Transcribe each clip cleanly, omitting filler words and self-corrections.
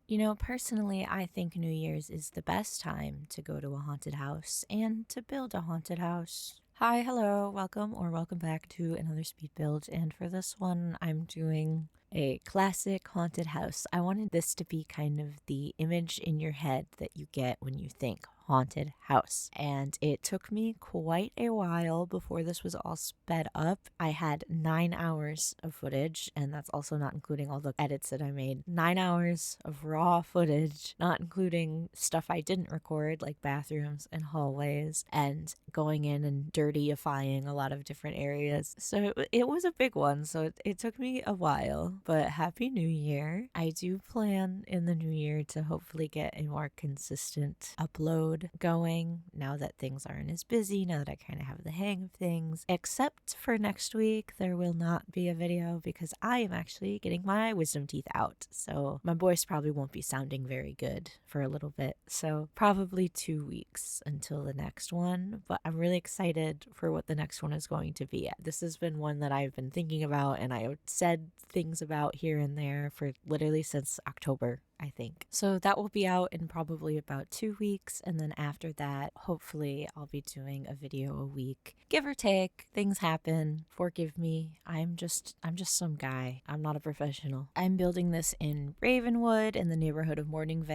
You know, personally, I think New Year's is the best time to go to a haunted house and to build a haunted house. Hi, hello, welcome back to another speed build. And for this one, I'm doing a classic haunted house. I wanted this to be kind of the image in your head that you get when you think haunted house. And it took me quite a while before this was all sped up. I had 9 hours of footage, and that's also not including all the edits that I made. 9 hours of raw footage, not including stuff I didn't record, like bathrooms and hallways, and going in and dirtyifying a lot of different areas. So it was a big one, so it took me a while, but Happy New Year. I do plan in the new year to hopefully get a more consistent upload going now that things aren't as busy, now that I kind of have the hang of things. Except for next week, there will not be a video because I am actually getting my wisdom teeth out. So my voice probably won't be sounding very good for a little bit. So probably 2 weeks until the next one. But I'm really excited for what the next one is going to be. This has been one that I've been thinking about and I said things about here and there for literally since October, I think. So that will be out in probably about 2 weeks, and then after that, hopefully I'll be doing a video a week. Give or take, things happen. Forgive me. I'm just some guy. I'm not a professional. I'm building this in Ravenwood in the neighborhood of Mourning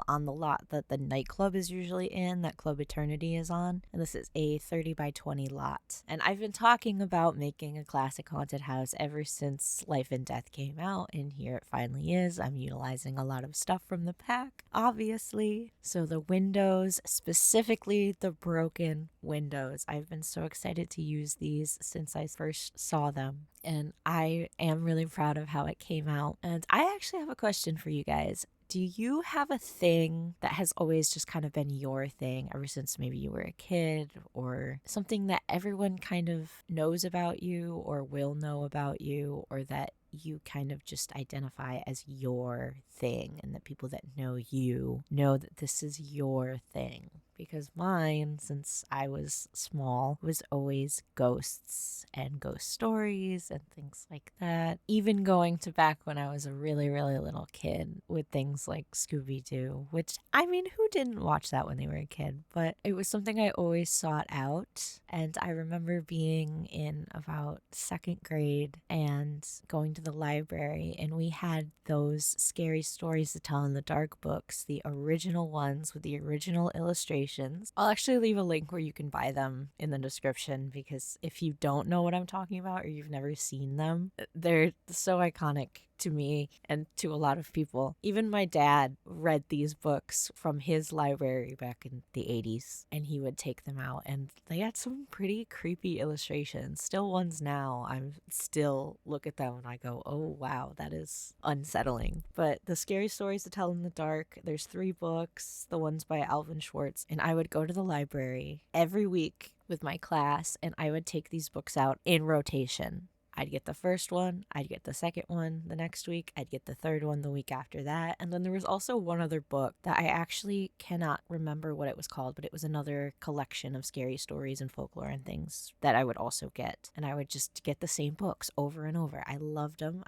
on the lot that the nightclub is usually in, that Club Eternity is on. And this is a 30 by 20 lot. And I've been talking about making a classic haunted house ever since Life and Death came out, and here it finally is. I'm utilizing a lot of stuff from the pack, obviously. So the windows, specifically the broken windows, I've been so excited to use these since I first saw them. And I am really proud of how it came out. And I actually have a question for you guys. Do you have a thing that has always just kind of been your thing ever since maybe you were a kid, or something that everyone kind of knows about you or will know about you, or that you kind of just identify as your thing and that people that know you know that this is your thing? Because mine, since I was small, was always ghosts and ghost stories and things like that. Even going to back when I was a really, really little kid with things like Scooby-Doo, which, I mean, who didn't watch that when they were a kid? But it was something I always sought out. And I remember being in about second grade and going to the library, and we had those scary stories to tell in the dark books, the original ones with the original illustrations. I'll actually leave a link where you can buy them in the description, because if you don't know what I'm talking about or you've never seen them, they're so iconic to me and to a lot of people. Even my dad read these books from his library back in the 80s, and he would take them out, and they had some pretty creepy illustrations. Still ones now, I'm still look at them and I go, oh wow, that is unsettling. But the scary stories to tell in the dark, there's 3 books, the ones by Alvin Schwartz, and I would go to the library every week with my class and I would take these books out in rotation. I'd get the first one, I'd get the second one the next week, I'd get the third one the week after that. And then there was also one other book that I actually cannot remember what it was called, but it was another collection of scary stories and folklore and things that I would also get. And I would just get the same books over and over. I loved them.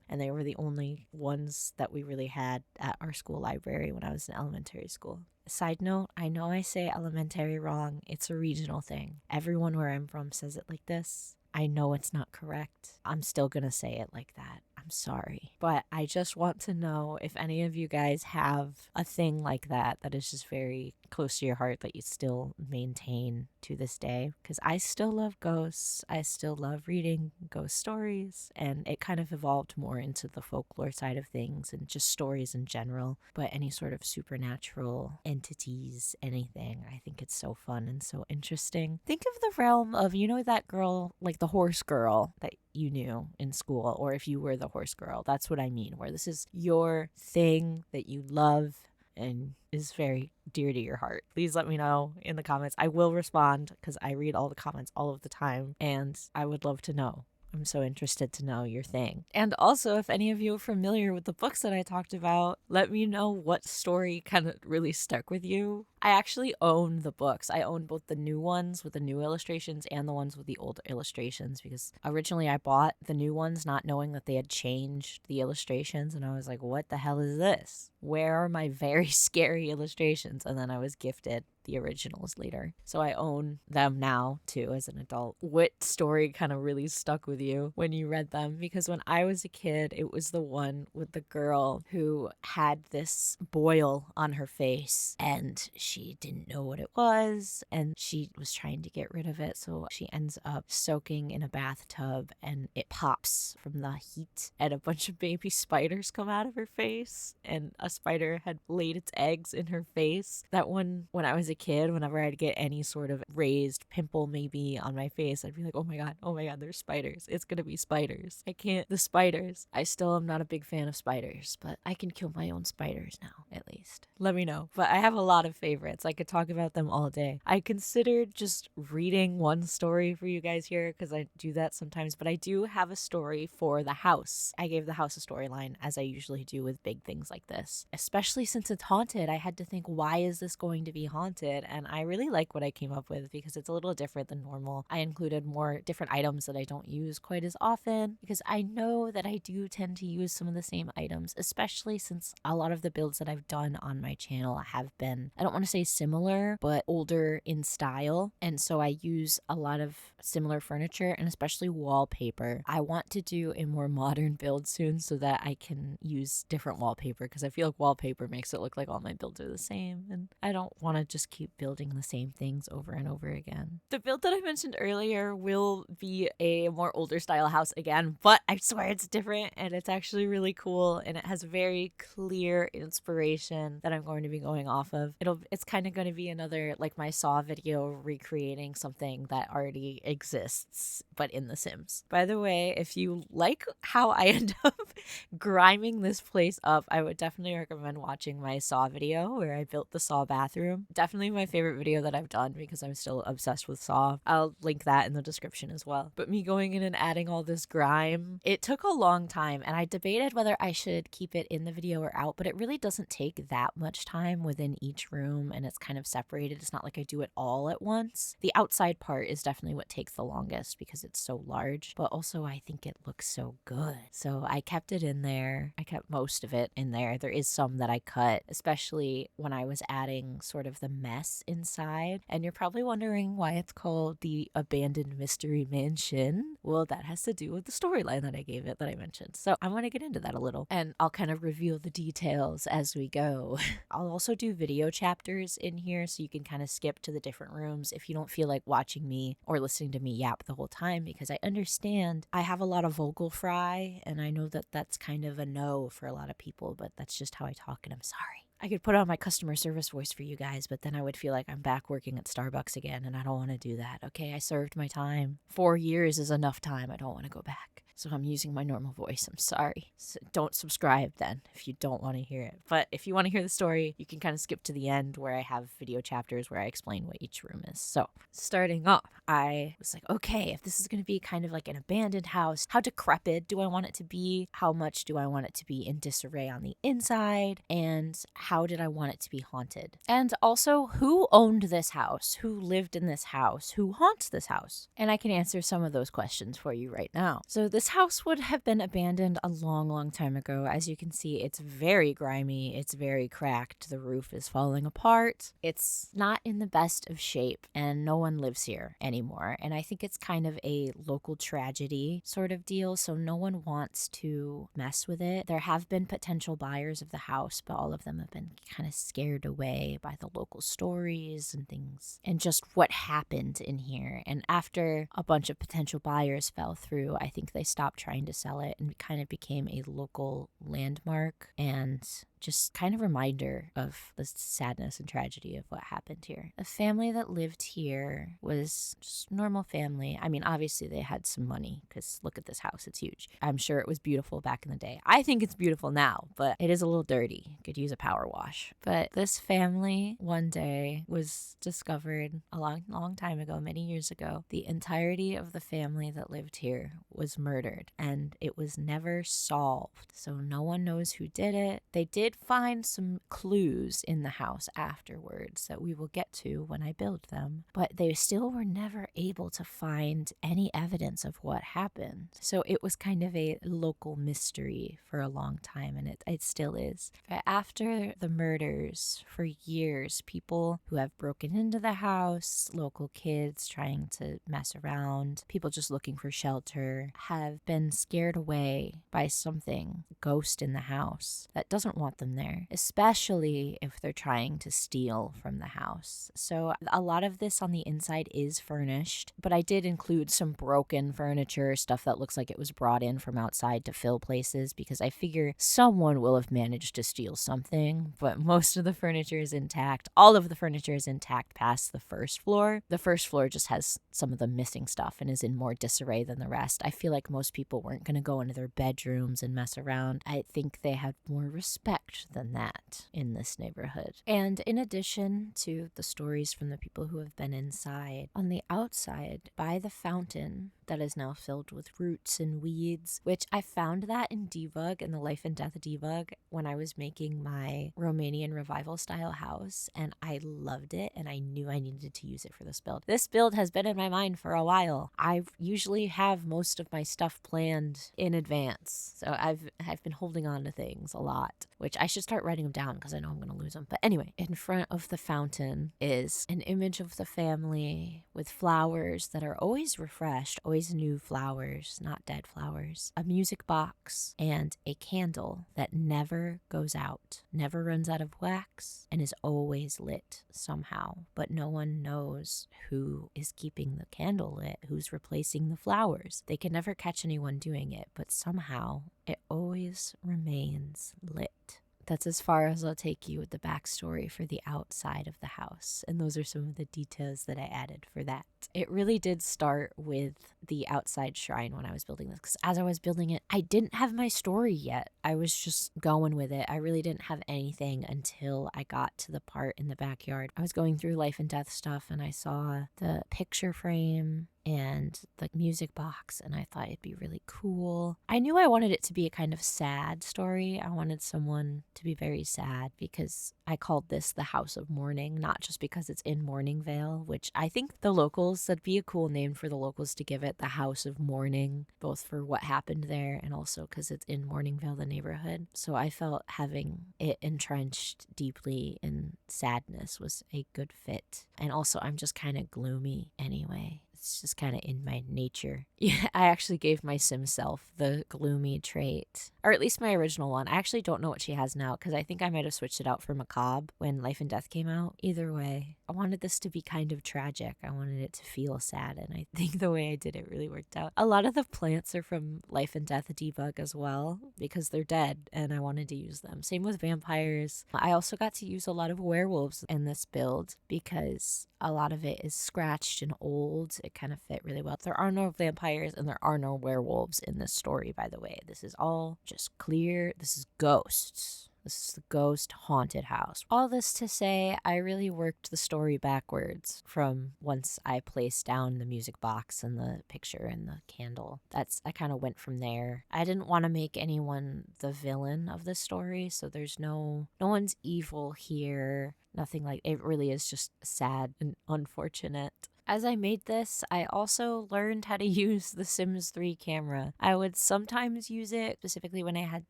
And they were the only ones that we really had at our school library when I was in elementary school. Side note, I know I say elementary wrong. It's a regional thing. Everyone where I'm from says it like this. I know it's not correct. I'm still gonna say it like that. I'm sorry. But I just want to know if any of you guys have a thing like that that is just very close to your heart that you still maintain to this day. Because I still love ghosts. I still love reading ghost stories. And it kind of evolved more into the folklore side of things and just stories in general. But any sort of supernatural entities, anything, I think it's so fun and so interesting. Think of the realm of, you know, that girl, like the horse girl that you knew in school, or if you were the horse girl. That's what I mean, where this is your thing that you love and is very dear to your heart. Please let me know in the comments. I will respond because I read all the comments all of the time and I would love to know. I'm so interested to know your thing. And also, if any of you are familiar with the books that I talked about, let me know what story kind of really stuck with you. I actually own the books. I own both the new ones with the new illustrations and the ones with the old illustrations, because originally I bought the new ones not knowing that they had changed the illustrations, and I was like, what the hell is this? Where are my very scary illustrations? And then I was gifted the originals later. So I own them now too as an adult. What story kind of really stuck with you when you read them? Because when I was a kid, it was the one with the girl who had this boil on her face and she didn't know what it was and she was trying to get rid of it. So she ends up soaking in a bathtub and it pops from the heat and a bunch of baby spiders come out of her face, and a spider had laid its eggs in her face. That one, when I was a kid, whenever I'd get any sort of raised pimple maybe on my face, I'd be like, oh my god, there's spiders. It's gonna be spiders. The spiders. I still am not a big fan of spiders, but I can kill my own spiders now, at least. Let me know. But I have a lot of favorites. I could talk about them all day. I considered just reading one story for you guys here because I do that sometimes, but I do have a story for the house. I gave the house a storyline, as I usually do with big things like this. Especially since it's haunted, I had to think, why is this going to be haunted? And I really like what I came up with because it's a little different than normal. I included more different items that I don't use quite as often because I know that I do tend to use some of the same items, especially since a lot of the builds that I've done on my channel have been, I don't want to say similar, but older in style. And so I use a lot of similar furniture and especially wallpaper. I want to do a more modern build soon so that I can use different wallpaper because I feel like wallpaper makes it look like all my builds are the same and I don't want to just keep building the same things over and over again. The build that I mentioned earlier will be a more older style house again, but I swear it's different and it's actually really cool and it has very clear inspiration that I'm going to be going off of. It's kind of going to be another, like my Saw video recreating something that already exists but in The Sims. By the way, if you like how I end up griming this place up, I would definitely recommend watching my Saw video where I built the Saw bathroom. Definitely my favorite video that I've done because I'm still obsessed with Saw. I'll link that in the description as well. But me going in and adding all this grime, it took a long time and I debated whether I should keep it in the video or out, but it really doesn't take that much time within each room and it's kind of separated. It's not like I do it all at once. The outside part is definitely what takes the longest because it's so large, but also I think it looks so good. So I kept it in there. I kept most of it in there. There is some that I cut, especially when I was adding sort of the mess inside. And you're probably wondering why it's called the Abandoned Mystery Mansion. Well, that has to do with the storyline that I gave it that I mentioned. So I'm going to get into that a little and I'll kind of reveal the details as we go. I'll also do video chapters in here so you can kind of skip to the different rooms if you don't feel like watching me or listening to me yap the whole time, because I understand I have a lot of vocal fry and I know that that's kind of a no for a lot of people, but that's just how I talk and I'm sorry. I could put on my customer service voice for you guys, but then I would feel like I'm back working at Starbucks again and I don't want to do that. Okay, I served my time. 4 years is enough time. I don't want to go back. So I'm using my normal voice. I'm sorry. So don't subscribe then if you don't want to hear it. But if you want to hear the story, you can kind of skip to the end where I have video chapters where I explain what each room is. So starting off, I was like, okay, if this is going to be kind of like an abandoned house, how decrepit do I want it to be? How much do I want it to be in disarray on the inside? And how did I want it to be haunted? And also, who owned this house? Who lived in this house? Who haunts this house? And I can answer some of those questions for you right now. So this house would have been abandoned a long time ago. As you can see, it's very grimy. It's very cracked. The roof is falling apart. It's not in the best of shape and no one lives here anymore. And I think it's kind of a local tragedy sort of deal. So no one wants to mess with it. There have been potential buyers of the house, but all of them have been kind of scared away by the local stories and things and just what happened in here. And after a bunch of potential buyers fell through, I think they stopped trying to sell it and kind of became a local landmark and just kind of reminder of the sadness and tragedy of what happened here. The family that lived here was just normal family. I mean, obviously they had some money because look at this house. It's huge. I'm sure it was beautiful back in the day. I think it's beautiful now, but it is a little dirty. Could use a power wash. But this family one day was discovered a long time ago, many years ago. The entirety of the family that lived here was murdered and it was never solved. So no one knows who did it. They did find some clues in the house afterwards that we will get to when I build them, but they still were never able to find any evidence of what happened. So it was kind of a local mystery for a long time, and it still is. But after the murders, for years, people who have broken into the house, local kids trying to mess around, people just looking for shelter, have been scared away by something, a ghost in the house, that doesn't want them there, especially if they're trying to steal from the house. So a lot of this on the inside is furnished, but I did include some broken furniture, stuff that looks like it was brought in from outside to fill places, because I figure someone will have managed to steal something, but most of the furniture is intact. All of the furniture is intact past the first floor. The first floor just has some of the missing stuff and is in more disarray than the rest. I feel like most people weren't going to go into their bedrooms and mess around. I think they had more respect than that in this neighborhood. And in addition to the stories from the people who have been inside, on the outside, by the fountain that is now filled with roots and weeds, which I found that in debug, in the Life and Death debug, when I was making my Romanian revival style house, and I loved it, and I knew I needed to use it for this build. This build has been in my mind for a while. I usually have most of my stuff planned in advance, so I've been holding on to things a lot, which I should start writing them down because I know I'm going to lose them. But anyway, in front of the fountain is an image of the family with flowers that are always refreshed, always new flowers, not dead flowers, a music box, and a candle that never goes out, never runs out of wax, and is always lit somehow. But no one knows who is keeping the candle lit, who's replacing the flowers. They can never catch anyone doing it, but somehow it always remains lit. That's as far as I'll take you with the backstory for the outside of the house. And those are some of the details that I added for that. It really did start with the outside shrine when I was building this, because as I was building it, I didn't have my story yet. I was just going with it. I really didn't have anything until I got to the part in the backyard. I was going through Life and Death stuff and I saw the picture frame and the music box, and I thought it'd be really cool. I knew I wanted it to be a kind of sad story. I wanted someone to be very sad, because I called this the House of Mourning, not just because it's in Mourningvale, which I think the locals, that'd be a cool name for the locals to give it, the House of Mourning, both for what happened there and also because it's in Mourningvale, the neighborhood. So I felt having it entrenched deeply in sadness was a good fit. And also I'm just kind of gloomy anyway. It's just kind of in my nature. Yeah, I actually gave my sim self the gloomy trait, or at least my original one. I actually don't know what she has now, because I think I might have switched it out for macabre when Life and Death came out. Either way, I wanted this to be kind of tragic. I wanted it to feel sad, and I think the way I did it really worked out. A lot of the plants are from Life and Death debug as well, because they're dead and I wanted to use them. Same with vampires. I also got to use a lot of werewolves in this build because a lot of it is scratched and old. It kind of fit really well. There are no vampires and there are no werewolves in this story, by the way. This is all just clear. This is ghosts. This is the ghost haunted house. All this to say, I really worked the story backwards from once I placed down the music box and the picture and the candle. I kind of went from there. I didn't want to make anyone the villain of the story, so there's no one's evil here. Nothing like it. Really is just sad and unfortunate. As I made this, I also learned how to use the Sims 3 camera. I would sometimes use it, specifically when I had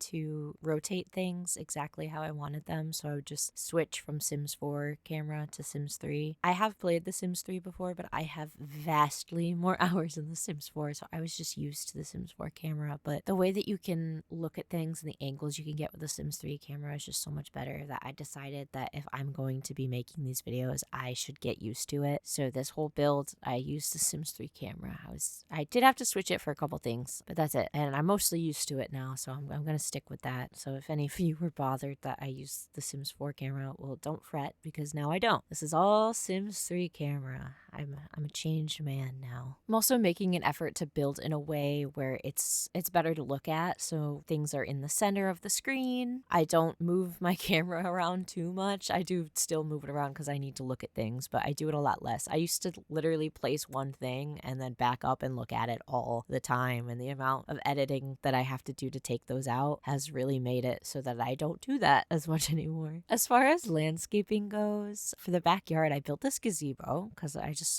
to rotate things exactly how I wanted them, so I would just switch from Sims 4 camera to Sims 3. I have played the Sims 3 before, but I have vastly more hours in the Sims 4, so I was just used to the Sims 4 camera. But the way that you can look at things and the angles you can get with the Sims 3 camera is just so much better that I decided that if I'm going to be making these videos, I should get used to it. So this whole build build, I used the Sims 3 camera. I did have to switch it for a couple things, but that's it. And I'm mostly used to it now, so I'm going to stick with that. So if any of you were bothered that I used the Sims 4 camera, well, don't fret, because now I don't. This is all Sims 3 camera. I'm a changed man now. I'm also making an effort to build in a way where it's better to look at, so things are in the center of the screen. I don't move my camera around too much. I do still move it around because I need to look at things, but I do it a lot less. I used to literally place one thing and then back up and look at it all the time, and the amount of editing that I have to do to take those out has really made it so that I don't do that as much anymore. As far as landscaping goes, for the backyard, I built this gazebo because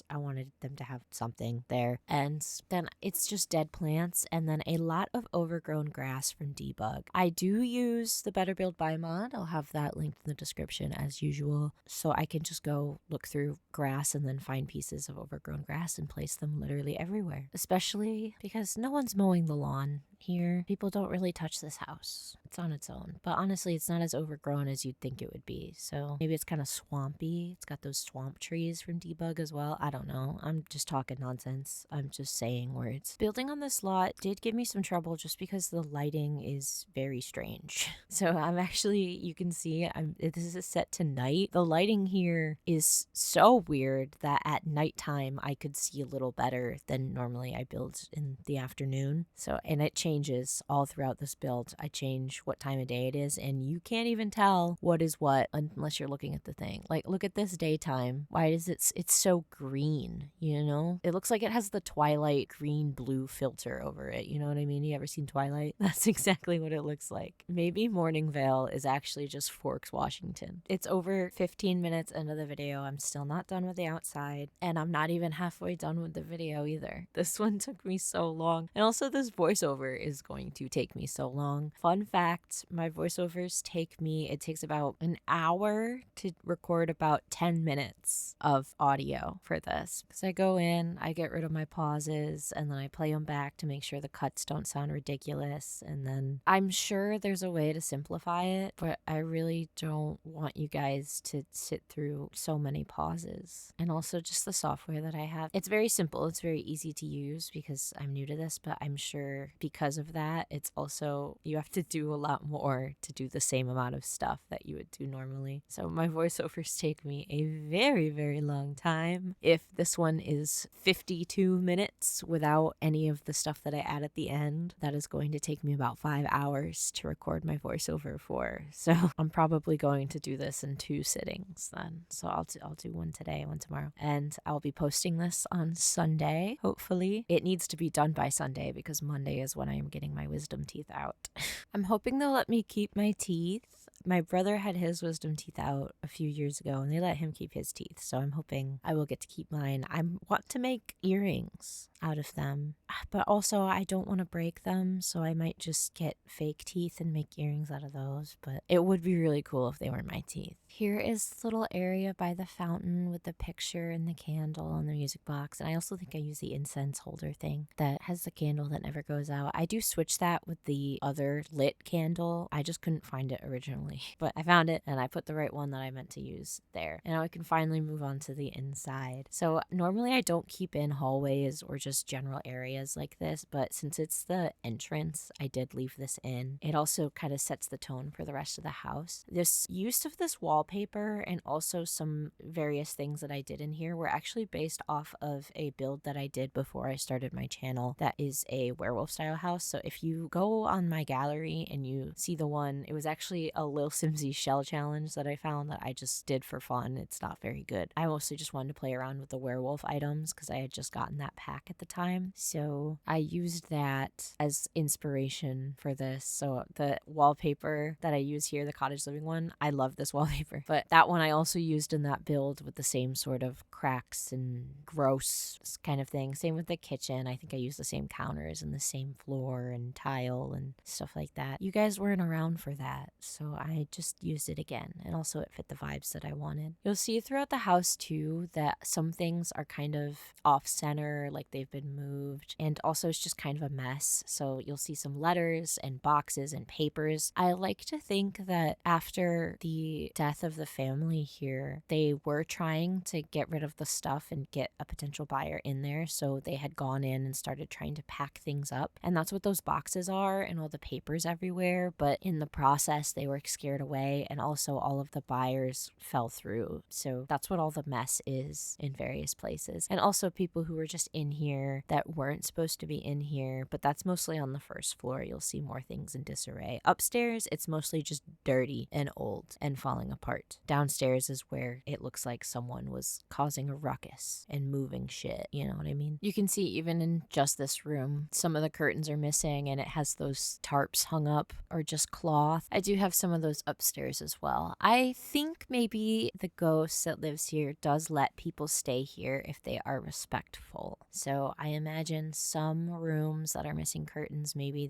I wanted them to have something there. And then it's just dead plants and then a lot of overgrown grass from Debug. I do use the Better Build Buy mod. I'll have that linked in the description as usual. So I can just go look through grass and then find pieces of overgrown grass and place them literally everywhere. Especially because no one's mowing the lawn here. People don't really touch this house. It's on its own. But honestly, it's not as overgrown as you'd think it would be. So maybe it's kind of swampy. It's got those swamp trees from Debug as well. I don't know. I'm just talking nonsense. I'm just saying words. Building on this lot did give me some trouble just because the lighting is very strange. So I'm actually, you can see, this is set to night. The lighting here is so weird that at nighttime I could see a little better than normally I build in the afternoon. So, and it changes all throughout this build. I change what time of day it is, and you can't even tell what is what unless you're looking at the thing. Like, look at this daytime. Why is it's so green, you know? It looks like it has the Twilight green blue filter over it. You know what I mean? You ever seen Twilight? That's exactly what it looks like. Maybe Mourning is actually just Forks, Washington. It's over 15 minutes into the video. I'm still not done with the outside, and I'm not even halfway done with the video either. This one took me so long. And also this voiceover is going to take me so long. Fun fact, my voiceovers it takes about an hour to record about 10 minutes of audio for this. Because I go in, I get rid of my pauses, and then I play them back to make sure the cuts don't sound ridiculous. And then I'm sure there's a way to simplify it, but I really don't want you guys to sit through so many pauses. And also just the software that I have. It's very simple. It's very easy to use because I'm new to this, but I'm sure because of that, it's also, you have to do a lot more to do the same amount of stuff that you would do normally. So my voiceovers take me a very, very long time. If this one is 52 minutes without any of the stuff that I add at the end, that is going to take me about 5 hours to record my voiceover for. So I'm probably going to do this in 2 sittings then. So I'll do one today, one tomorrow. And I'll be posting this on Sunday, hopefully. It needs to be done by Sunday because Monday is when I am getting my wisdom teeth out. I'm hoping they'll let me keep my teeth. My brother had his wisdom teeth out a few years ago and they let him keep his teeth. So I'm hoping I will get to keep mine. I want to make earrings out of them, but also I don't want to break them. So I might just get fake teeth and make earrings out of those. But it would be really cool if they were my teeth. Here is the little area by the fountain with the picture and the candle and the music box. And I also think I use the incense holder thing that has the candle that never goes out. I do switch that with the other lit candle. I just couldn't find it originally, but I found it and I put the right one that I meant to use there. And now I can finally move on to the inside. So normally I don't keep in hallways or just general areas like this, but since it's the entrance, I did leave this in. It also kind of sets the tone for the rest of the house. This use of this wallpaper and also some various things that I did in here were actually based off of a build that I did before I started my channel that is a werewolf style house. So if you go on my gallery and you see the one, it was actually a Lil Simsy shell challenge that I found that I just did for fun. It's not very good. I mostly just wanted to play around with the werewolf items because I had just gotten that pack at the time. So I used that as inspiration for this. So the wallpaper that I use here, the cottage living one, I love this wallpaper. But that one I also used in that build with the same sort of cracks and gross kind of thing. Same with the kitchen. I think I used the same counters and the same floor and tile and stuff like that. You guys weren't around for that, so I just used it again. And also it fit the vibes that I wanted. You'll see throughout the house too that some things are kind of off center, like they've been moved. And also it's just kind of a mess. So you'll see some letters and boxes and papers. I like to think that after the death of the family here, they were trying to get rid of the stuff and get a potential buyer in there. So they had gone in and started trying to pack things up. And that's what those boxes are and all the papers everywhere. But in the process, they were scared away. And also all of the buyers fell through. So that's what all the mess is in various places. And also people who were just in here that weren't supposed to be in here. But that's mostly on the first floor. You'll see more things in disarray. Upstairs, it's mostly just dirty and old and falling apart. Downstairs is where it looks like someone was causing a ruckus and moving shit. You know what I mean? You can see even in just this room, some of the curtains are missing and it has those tarps hung up or just cloth. I do have some of those upstairs as well. I think maybe the ghost that lives here does let people stay here if they are respectful. So I imagine some rooms that are missing curtains, maybe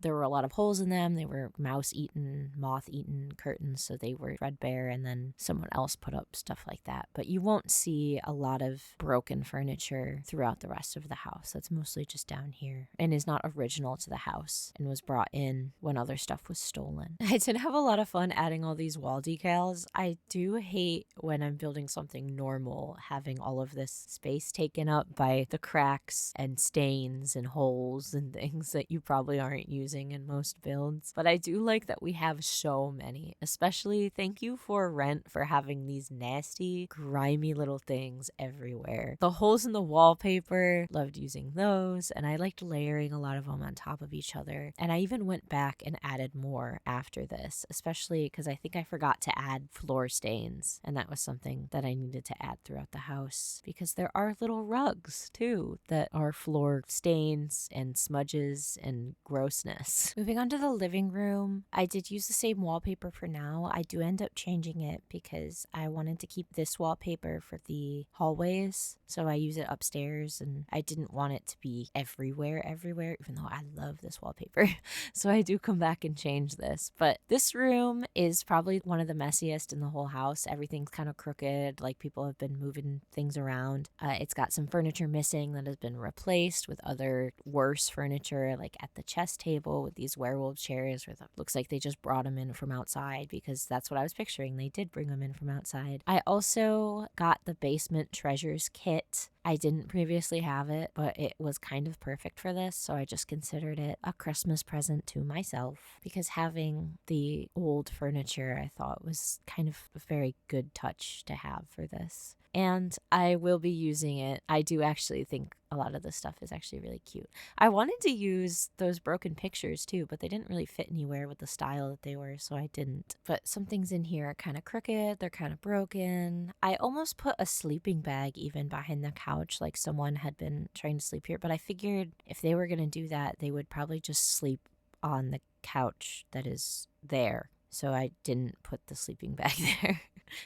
there were a lot of holes in them. They were mouse-eaten, moth-eaten curtains, so they were threadbare, and then someone else put up stuff like that. But you won't see a lot of broken furniture throughout the rest of the house. That's mostly just down here and is not original to the house and was brought in when other stuff was stolen. I did have a lot of fun adding all these wall decals. I do hate when I'm building something normal having all of this space taken up by the cracks and stains and holes and things that you probably aren't using in most builds. But I do like that we have so many, especially thank you for Rent for having these nasty, grimy little things everywhere. The holes in the wallpaper, loved using those, and I liked layering a lot of them on top of each other. And I even went back and added more after this, especially because I think I forgot to add floor stains, and that was something that I needed to add throughout the house because there are little rugs too that are floor stains and smudges and grossness. Moving on to the living room, I did use the same wallpaper for now. I do end up changing it because I wanted to keep this wallpaper for the hallways, so I use it upstairs, and I didn't want it to be everywhere, even though I love this wallpaper. So I do come back and change this. But this room is probably one of the messiest in the whole house. Everything's kind of crooked, like people have been moving things around. It's got some furniture missing that has been replaced with other worse furniture, like at the chest table with these werewolf chairs where it looks like they just brought them in from outside, because that's what I was picturing. They did bring them in from outside. I also got the basement treasures kit. I didn't previously have it, but it was kind of perfect for this, so I just considered it a Christmas present to myself, because having the old furniture I thought was kind of a very good touch to have for this. And I will be using it. I do actually think a lot of this stuff is actually really cute. I wanted to use those broken pictures too, but they didn't really fit anywhere with the style that they were, so I didn't. But some things in here are kind of crooked, they're kind of broken. I almost put a sleeping bag even behind the couch, like someone had been trying to sleep here, but I figured if they were going to do that, they would probably just sleep on the couch that is there. So I didn't put the sleeping bag there.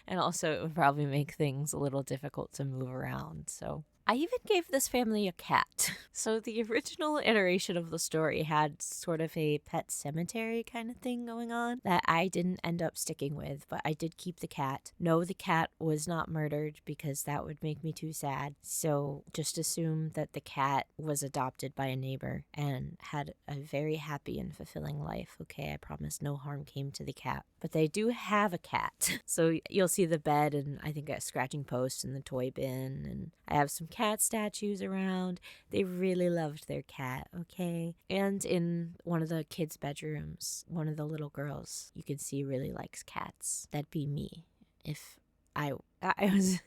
And also it would probably make things a little difficult to move around. So I even gave this family a cat. So the original iteration of the story had sort of a pet cemetery kind of thing going on that I didn't end up sticking with, but I did keep the cat. No, the cat was not murdered because that would make me too sad. So just assume that the cat was adopted by a neighbor and had a very happy and fulfilling life. Okay, I promise no harm came to the cat. But they do have a cat. So you'll see the bed and I think a scratching post in the toy bin, and I have some cat statues around. They really loved their cat, okay? And in one of the kids' bedrooms, one of the little girls you can see really likes cats. That'd be me if I was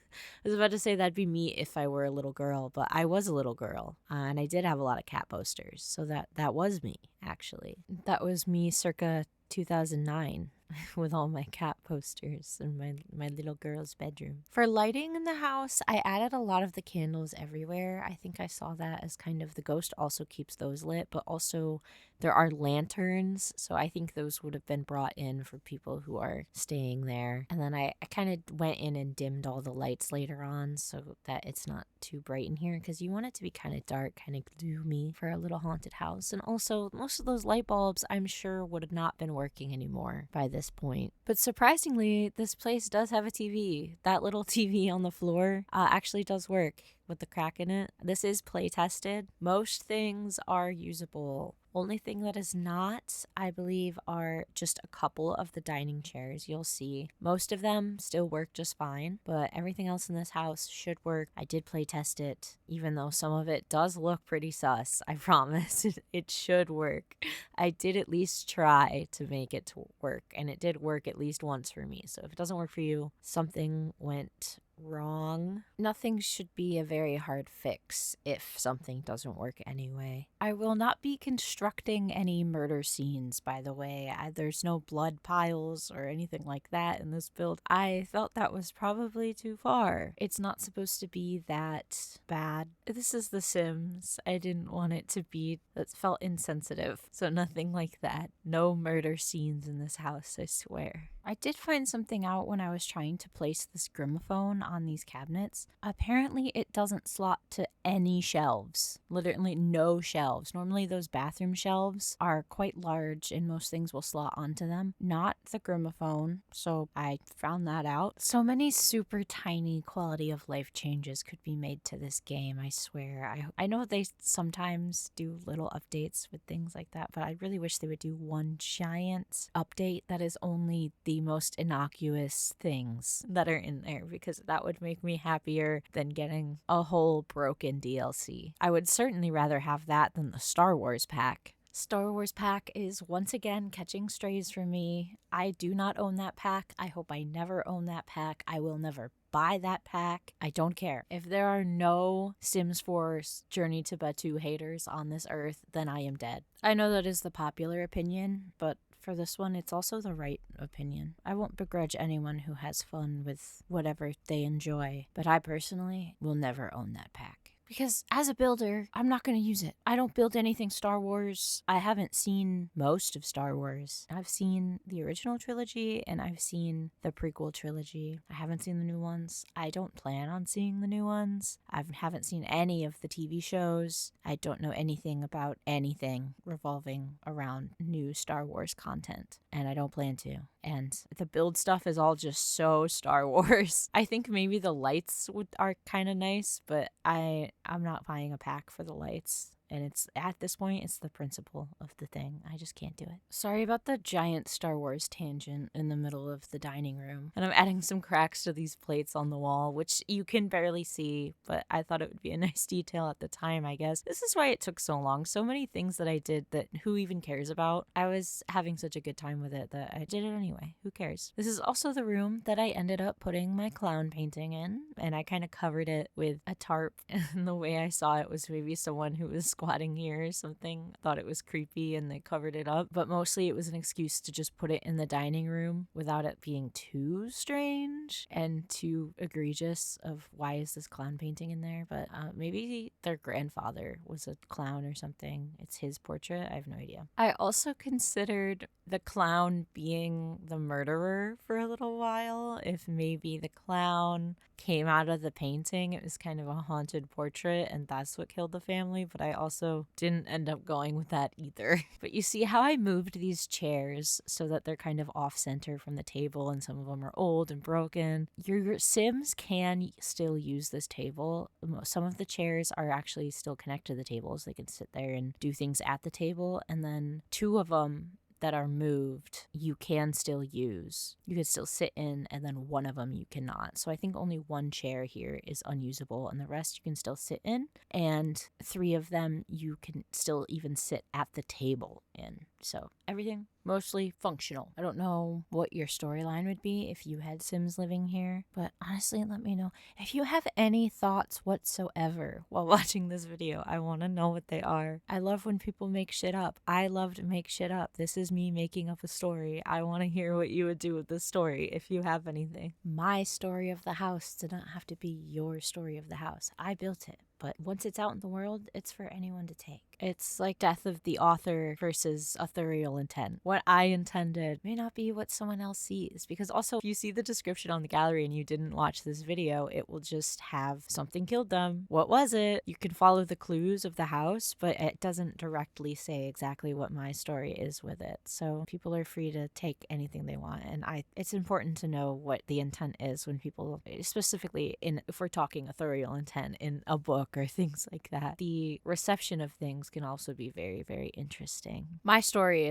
about to say that'd be me if I were a little girl, but I was a little girl, and I did have a lot of cat posters, so that was me, actually. That was me circa 2009 with all my cat posters in my little girl's bedroom. For lighting in the house, I added a lot of the candles everywhere. I think I saw that as kind of the ghost also keeps those lit, but also there are lanterns, so I think those would have been brought in for people who are staying there. And then I kind of went in and dimmed all the lights later on so that it's not too bright in here, because you want it to be kind of dark, kind of gloomy for a little haunted house. And also, most of those light bulbs I'm sure would have not been working anymore by this point. But surprisingly, this place does have a TV. That little TV on the floor actually does work with the crack in it. This is play tested. Most things are usable. Only thing that is not, I believe, are just a couple of the dining chairs. You'll see most of them still work just fine, but everything else in this house should work. I did play test it, even though some of it does look pretty sus. I promise it should work. I did at least try to make it to work, and it did work at least once for me. So if it doesn't work for you, something went wrong. Nothing should be a very hard fix if something doesn't work anyway. I will not be constructing any murder scenes, by the way. There's no blood piles or anything like that in this build. I felt that was probably too far. It's not supposed to be that bad. This is The Sims. I didn't want it to be, that felt insensitive. So nothing like that. No murder scenes in this house, I swear. I did find something out when I was trying to place this gramophone on these cabinets. Apparently it doesn't slot to any shelves. Literally no shelves. Normally those bathroom shelves are quite large and most things will slot onto them. Not the gramophone, so I found that out. So many super tiny quality of life changes could be made to this game, I swear. I know they sometimes do little updates with things like that, but I really wish they would do one giant update that is only the most innocuous things that are in there, because that would make me happier than getting a whole broken DLC. I would certainly rather have that than the Star Wars pack. Star Wars pack is once again catching strays for me. I do not own that pack. I hope I never own that pack. I will never buy that pack. I don't care. If there are no Sims 4 Journey to Batuu haters on this earth, then I am dead. I know that is the popular opinion, but for this one, it's also the right opinion. I won't begrudge anyone who has fun with whatever they enjoy, but I personally will never own that pack. Because as a builder, I'm not going to use it. I don't build anything Star Wars. I haven't seen most of Star Wars. I've seen the original trilogy and I've seen the prequel trilogy. I haven't seen the new ones. I don't plan on seeing the new ones. I haven't seen any of the TV shows. I don't know anything about anything revolving around new Star Wars content, and I don't plan to. And the build stuff is all just so Star Wars. I think maybe the lights are kind of nice, but I'm not buying a pack for the lights. And it's at this point, it's the principle of the thing. I just can't do it. Sorry about the giant Star Wars tangent in the middle of the dining room. And I'm adding some cracks to these plates on the wall, which you can barely see, but I thought it would be a nice detail at the time, I guess. This is why it took so long. So many things that I did that who even cares about? I was having such a good time with it that I did it anyway. Who cares? This is also the room that I ended up putting my clown painting in, and I kind of covered it with a tarp. And the way I saw it was maybe someone who was squatting here or something thought it was creepy and they covered it up, but mostly it was an excuse to just put it in the dining room without it being too strange and too egregious of why is this clown painting in there. But maybe their grandfather was a clown or something. It's his portrait. I have no idea. I also considered the clown being the murderer for a little while. If maybe the clown came out of the painting, it was kind of a haunted portrait and that's what killed the family, but I also didn't end up going with that either. But you see how I moved these chairs so that they're kind of off center from the table, and some of them are old and broken. Your Sims can still use this table. Some of the chairs are actually still connected to the table, so they can sit there and do things at the table, and then two of them that are moved you can still use. You can still sit in, and then one of them you cannot. So I think only one chair here is unusable and the rest you can still sit in, and 3 of them you can still even sit at the table in. So everything mostly functional. I don't know what your storyline would be if you had Sims living here, but honestly, let me know. If you have any thoughts whatsoever while watching this video, I want to know what they are. I love when people make shit up. I love to make shit up. This is me making up a story. I want to hear what you would do with this story if you have anything. My story of the house did not have to be your story of the house. I built it. but once it's out in the world, it's for anyone to take. It's like death of the author versus authorial intent. What I intended may not be what someone else sees, because also if you see the description on the gallery and you didn't watch this video, it will just have something killed them. What was it? You can follow the clues of the house, but it doesn't directly say exactly what my story is with it. So people are free to take anything they want, and it's important to know what the intent is when people, specifically if we're talking authorial intent in a book or things like that. The reception of things can also be very, very interesting. My story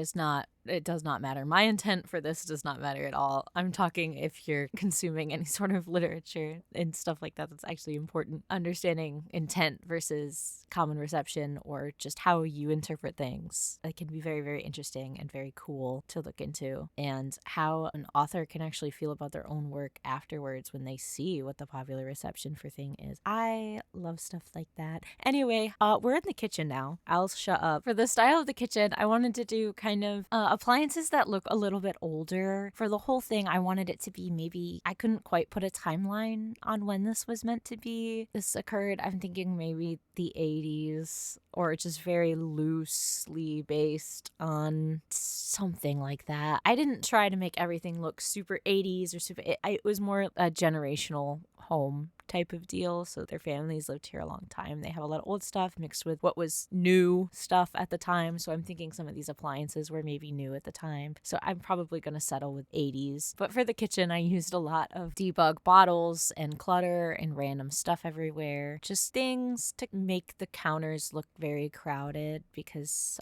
it does not matter. My intent for this does not matter at all. I'm talking if you're consuming any sort of literature and stuff like that, that's actually important. Understanding intent versus common reception, or just how you interpret things, it can be very, very interesting and very cool to look into. And how an author can actually feel about their own work afterwards when they see what the popular reception for thing is. I love stuff like that. Anyway, we're in the kitchen now. I'll shut up. For the style of the kitchen, I wanted to do kind of appliances that look a little bit older. For the whole thing, I wanted it to be maybe, I couldn't quite put a timeline on when this was meant to be. This occurred, I'm thinking maybe the 80s, or just very loosely based on something like that. I didn't try to make everything look super 80s or super, it was more a generational home type of deal. So their families lived here a long time. They have a lot of old stuff mixed with what was new stuff at the time. So I'm thinking some of these appliances were maybe new at the time. So I'm probably going to settle with 80s. But for the kitchen, I used a lot of debug bottles and clutter and random stuff everywhere. Just things to make the counters look very crowded, because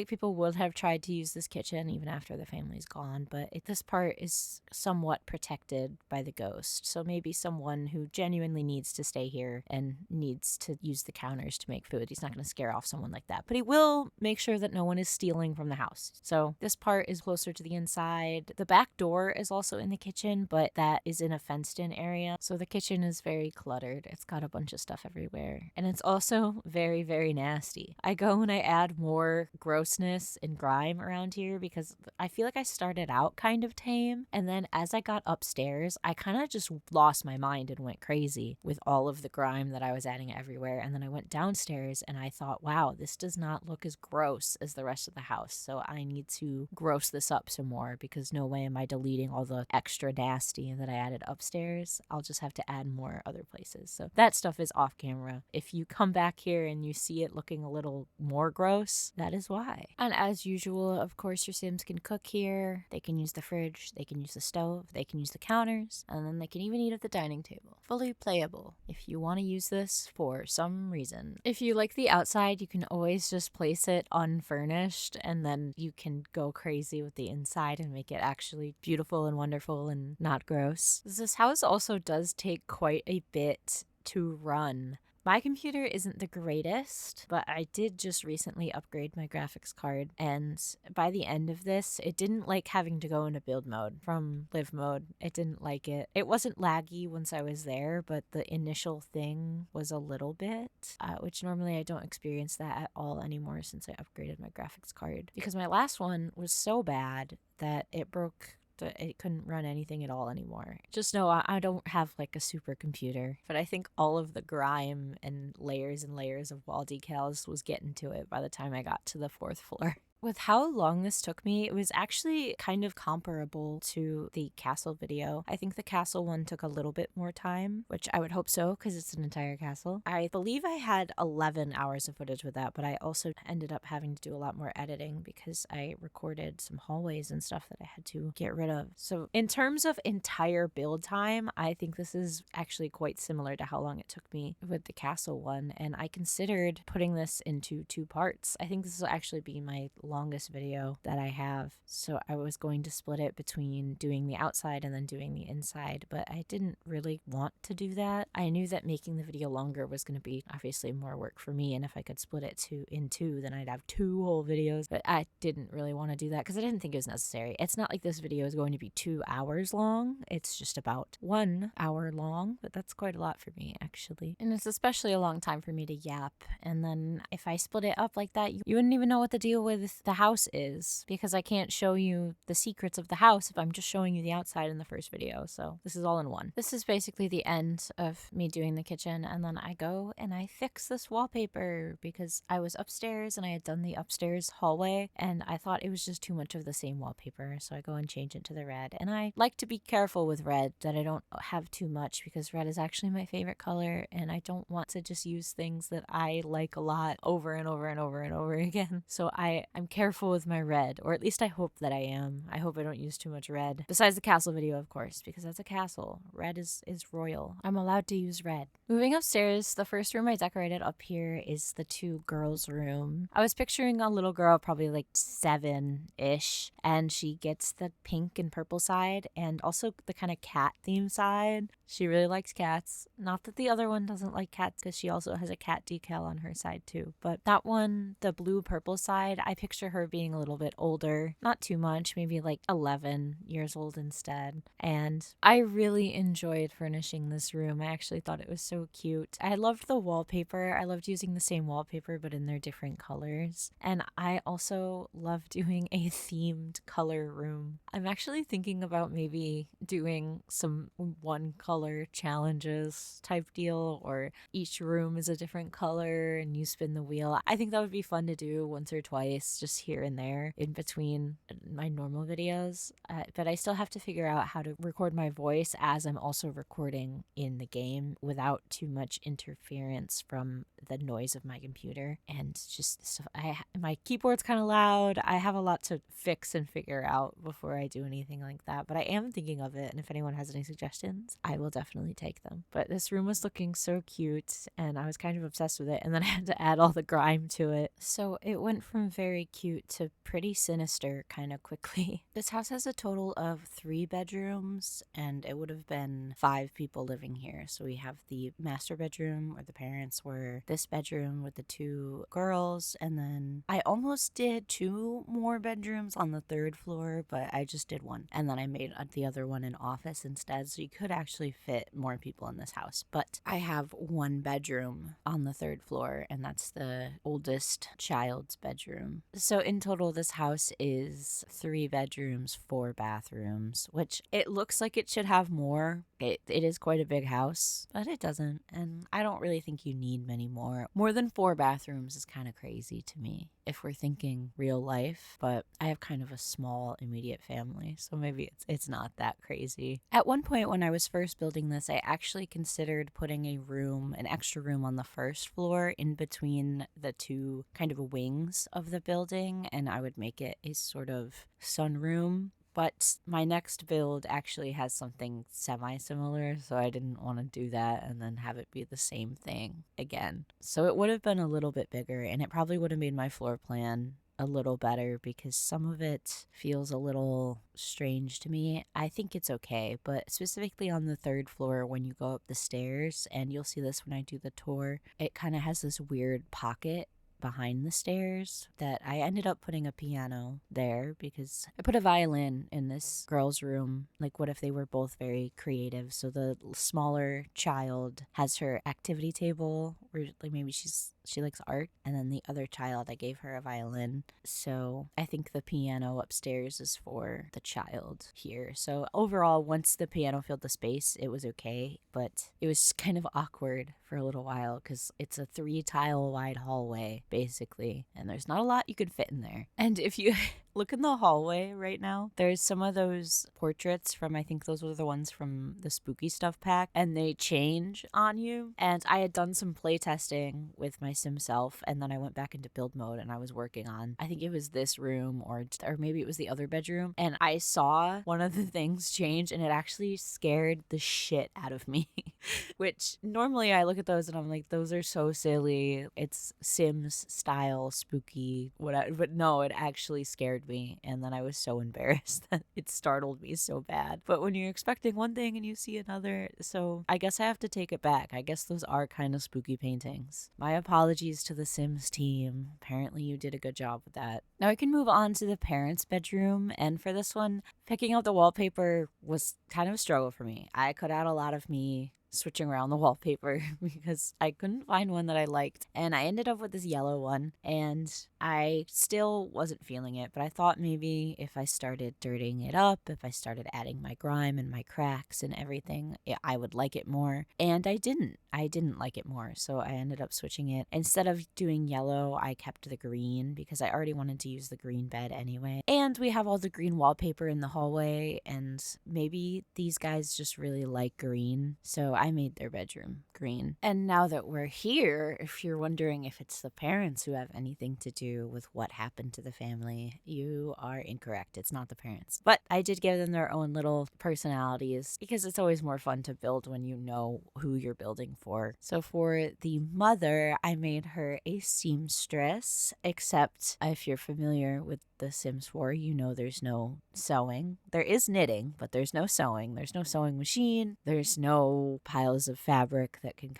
people would have tried to use this kitchen even after the family's gone. But this part is somewhat protected by the ghost. So maybe someone who genuinely needs to stay here and needs to use the counters to make food, he's not going to scare off someone like that, but he will make sure that no one is stealing from the house. So this part is closer to the inside. The back door is also in the kitchen, but that is in a fenced in area. So the kitchen is very cluttered. It's got a bunch of stuff everywhere, and it's also very, very nasty. I go and I add more grossness and grime around here because I feel like I started out kind of tame, and then as I got upstairs, I kind of just lost my mind and went crazy with all of the grime that I was adding everywhere. And then I went downstairs and I thought, wow, this does not look as gross as the rest of the house. So I need to gross this up some more, because no way am I deleting all the extra nasty that I added upstairs. I'll just have to add more other places. So that stuff is off camera. If you come back here and you see it looking a little more gross, that is why. And as usual, of course, your Sims can cook here. They can use the fridge, they can use the stove, they can use the counters, and then they can even eat at the dining table. Fully playable if you want to use this for some reason. If you like the outside, you can always just place it unfurnished, and then you can go crazy with the inside and make it actually beautiful and wonderful and not gross. This house also does take quite a bit to run. My computer isn't the greatest, but I did just recently upgrade my graphics card, and by the end of this, it didn't like having to go into build mode from live mode. It didn't like it. It wasn't laggy once I was there, but the initial thing was a little bit, which normally I don't experience that at all anymore since I upgraded my graphics card, because my last one was so bad that it broke. It couldn't run anything at all anymore. Just know I don't have like a supercomputer, but I think all of the grime and layers of wall decals was getting to it by the time I got to the 4th floor. With how long this took me, it was actually kind of comparable to the castle video. I think the castle one took a little bit more time, which I would hope so because it's an entire castle. I believe I had 11 hours of footage with that, but I also ended up having to do a lot more editing because I recorded some hallways and stuff that I had to get rid of. So in terms of entire build time, I think this is actually quite similar to how long it took me with the castle one, and I considered putting this into 2 parts. I think this will actually be my longest video that I have, so I was going to split it between doing the outside and then doing the inside, but I didn't really want to do that. I knew that making the video longer was going to be obviously more work for me, and if I could split it in two, then I'd have 2 whole videos, but I didn't really want to do that because I didn't think it was necessary. It's not like this video is going to be 2 hours long. It's just about 1 hour long, but that's quite a lot for me actually, and it's especially a long time for me to yap. And then if I split it up like that, you wouldn't even know what to deal with the house is, because I can't show you the secrets of the house if I'm just showing you the outside in the first video. So this is all in one. This is basically the end of me doing the kitchen, and then I go and I fix this wallpaper because I was upstairs and I had done the upstairs hallway and I thought it was just too much of the same wallpaper. So I go and change it to the red. And I like to be careful with red that I don't have too much because red is actually my favorite color and I don't want to just use things that I like a lot over and over and over and over again. So I'm careful with my red, or at least I hope that I am. I hope I don't use too much red. Besides the castle video, of course, because that's a castle. Red is royal. I'm allowed to use red. Moving upstairs, the first room I decorated up here is the 2 girls' room. I was picturing a little girl, probably like 7-ish, and she gets the pink and purple side and also the kind of cat theme side. She really likes cats. Not that the other one doesn't like cats, because she also has a cat decal on her side too. But that one, the blue purple side, I picture her being a little bit older. Not too much, maybe like 11 years old instead. And I really enjoyed furnishing this room. I actually thought it was so cute. I loved the wallpaper. I loved using the same wallpaper but in their different colors. And I also love doing a themed color room. I'm actually thinking about maybe doing some one color challenges type deal, or each room is a different color and you spin the wheel. I think that would be fun to do once or twice, just here and there in between my normal videos. But I still have to figure out how to record my voice as I'm also recording in the game without too much interference from the noise of my computer. And just stuff. My keyboard's kind of loud. I have a lot to fix and figure out before I do anything like that. But I am thinking of it, and if anyone has any suggestions, I will definitely take them. But this room was looking so cute, and I was kind of obsessed with it, and then I had to add all the grime to it. So it went from very cute to pretty sinister kind of quickly. This house has a total of 3 bedrooms, and it would have been 5 people living here. So we have the master bedroom where the parents were, this bedroom with the 2 girls, and then I almost did 2 more bedrooms on the 3rd floor, but I just did 1. And then I made the other one an office instead, so you could actually fit more people in this house. But I have 1 bedroom on the 3rd floor, and that's the oldest child's bedroom. So in total, this house is 3 bedrooms, 4 bathrooms, which it looks like it should have more. It is quite a big house, but it doesn't. And I don't really think you need many more. More than 4 bathrooms is kind of crazy to me if we're thinking real life, but I have kind of a small immediate family, so maybe it's not that crazy. At one point when I was first building this, I actually considered putting an extra room on the 1st floor in between the 2 kind of wings of the building, and I would make it a sort of sunroom. But my next build actually has something semi-similar, so I didn't want to do that and then have it be the same thing again. So it would have been a little bit bigger, and it probably would have made my floor plan a little better because some of it feels a little strange to me. I think it's okay, but specifically on the 3rd floor when you go up the stairs, and you'll see this when I do the tour, it kind of has this weird pocket behind the stairs that I ended up putting a piano there because I put a violin in this girl's room. Like, what if they were both very creative? So the smaller child has her activity table where like maybe she likes art, and then the other child, I gave her a violin. So I think the piano upstairs is for the child here. So overall, once the piano filled the space, it was okay, but it was kind of awkward for a little while because it's a 3-tile wide hallway basically, and there's not a lot you could fit in there. And if you look in the hallway right now, there's some of those portraits from, I think those were the ones from the spooky stuff pack, and they change on you. And I had done some play testing with my sim self, and then I went back into build mode and I was working on, I think it was this room or maybe it was the other bedroom, and I saw one of the things change, and it actually scared the shit out of me. Which normally I look at those and I'm like, those are so silly, it's Sims style spooky whatever, but no, it actually scared me, and then I was so embarrassed that it startled me so bad. But when you're expecting one thing and you see another, so I guess I have to take it back. I guess those are kind of spooky paintings. My apologies to the Sims team. Apparently you did a good job with that. Now I can move on to the parents' bedroom, and for this one, picking out the wallpaper was kind of a struggle for me. I cut out a lot of me switching around the wallpaper because I couldn't find one that I liked. And I ended up with this yellow one, and I still wasn't feeling it, but I thought maybe if I started dirtying it up, if I started adding my grime and my cracks and everything, I would like it more. And I didn't. I didn't like it more, so I ended up switching it. Instead of doing yellow, I kept the green because I already wanted to use the green bed anyway. And we have all the green wallpaper in the hallway, and maybe these guys just really like green, so I made their bedroom green. And now that we're here, if you're wondering if it's the parents who have anything to do with what happened to the family, you are incorrect. It's not the parents. But I did give them their own little personalities because it's always more fun to build when you know who you're building for. So for the mother, I made her a seamstress, except if you're familiar with The Sims 4, you know there's no sewing. There is knitting, but there's no sewing. There's no sewing machine. There's no piles of fabric that can